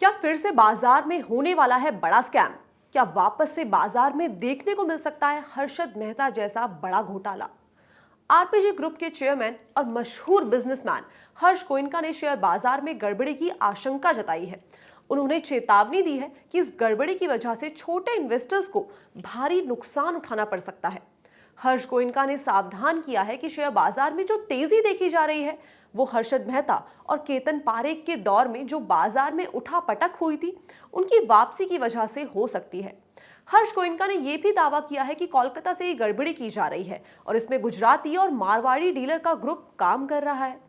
क्या फिर से बाजार में होने वाला है बड़ा स्कैम? क्या वापस से बाजार में देखने को मिल सकता है हर्षद मेहता जैसा बड़ा घोटाला? आरपीजी ग्रुप के चेयरमैन और मशहूर बिजनेसमैन हर्ष गोयनका ने शेयर बाजार में गड़बड़ी की आशंका जताई है। उन्होंने चेतावनी दी है कि इस गड़बड़ी की वजह से छोटे इन्वेस्टर्स को भारी नुकसान उठाना पड़ सकता है। हर्ष गोयनका ने सावधान किया है कि शेयर बाजार में जो तेजी देखी जा रही है वो हर्षद मेहता और केतन पारेख के दौर में जो बाजार में उठापटक हुई थी उनकी वापसी की वजह से हो सकती है। हर्ष गोयनका ने यह भी दावा किया है कि कोलकाता से ये गड़बड़ी की जा रही है और इसमें गुजराती और मारवाड़ी डीलर का ग्रुप काम कर रहा है।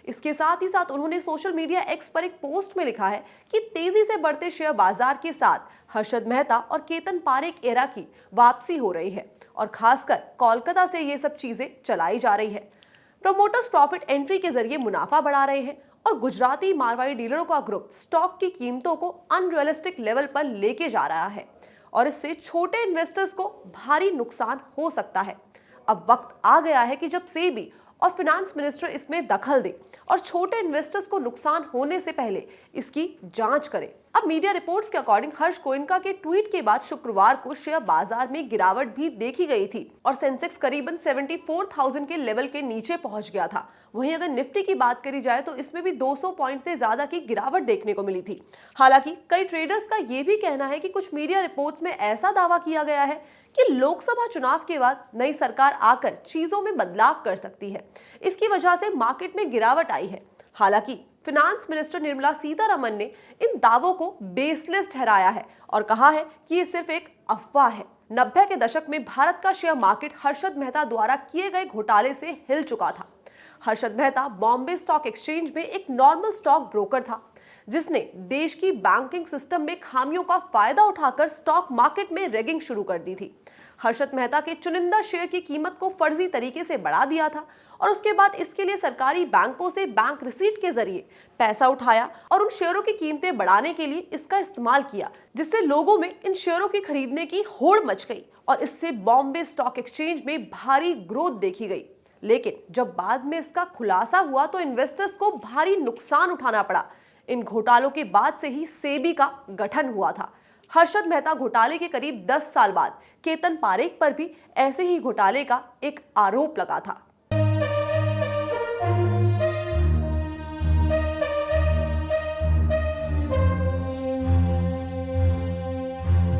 इसके साथ ही साथ उन्होंने सोशल मीडिया एक्स पर एक पोस्ट में लिखा है कि तेजी से बढ़ते शेयर बाजार के साथ हर्षद मेहता और केतन पारेख एरा की वापसी हो रही है और खासकर कोलकाता से ये सब चीजें चलाई जा रही है। प्रमोटर्स प्रॉफिट एंट्री के जरिए मुनाफा बढ़ा रहे हैं और गुजराती मारवाड़ी डीलरों का ग्रुप स्टॉक की कीमतों को अनरियलिस्टिक लेवल पर लेके जा रहा है और इससे छोटे इन्वेस्टर्स को भारी नुकसान हो सकता है। अब वक्त आ गया है कि जब सेबी और फाइनेंस मिनिस्टर इसमें दखल दे और छोटे इन्वेस्टर्स को नुकसान होने से पहले इसकी जांच करें। अब मीडिया रिपोर्ट्स के अकॉर्डिंग हर्ष गोयनका के ट्वीट के बाद शुक्रवार को शेयर बाजार में गिरावट भी देखी गई थी और सेंसेक्स करीबन 74,000 के लेवल के नीचे पहुंच गया था। वहीं अगर निफ्टी की बात करी जाए तो इसमें भी 200 पॉइंट से ज्यादा की गिरावट देखने को मिली थी। हालांकि कई ट्रेडर्स का यह भी कहना है कि कुछ मीडिया रिपोर्ट्स में ऐसा दावा किया गया है कि लोकसभा चुनाव के बाद नई सरकार आकर चीजों में बदलाव कर सकती है, इसकी वजह से मार्केट में गिरावट आई है। हालांकि फाइनेंस मिनिस्टर निर्मला सीतारमण ने इन दावों को बेसलेस ठहराया है और कहा है कि ये सिर्फ एक अफवाह है। 90 के दशक में भारत का शेयर मार्केट हर्षद मेहता द्वारा किए गए घोटाले से हिल चुका था। हर्षद मेहता बॉम्बे स्टॉक एक्सचेंज में एक नॉर्मल स्टॉक ब्रोकर था जिसने देश की बैंकिंग सिस्टम में खामियों का फायदा उठाकर स्टॉक मार्केट में रैगिंग शुरू कर दी थी। हर्षद मेहता के चुनिंदा शेयर की कीमत को फर्जी तरीके से बढ़ा दिया था और उसके बाद इसके लिए सरकारी बैंकों से बैंक रिसीट के जरिए पैसा उठाया और उन शेयरों की कीमतें बढ़ाने के लिए इसका इस्तेमाल किया, जिससे लोगों में इन शेयरों की खरीदने की होड़ मच गई और इससे बॉम्बे स्टॉक एक्सचेंज में भारी ग्रोथ देखी गई। लेकिन जब बाद में इसका खुलासा हुआ तो इन्वेस्टर्स को भारी नुकसान उठाना पड़ा। इन घोटालों के बाद से ही सेबी का गठन हुआ था। हर्षद मेहता घोटाले के करीब 10 साल बाद केतन पारेख पर भी ऐसे ही घोटाले का एक आरोप लगा था।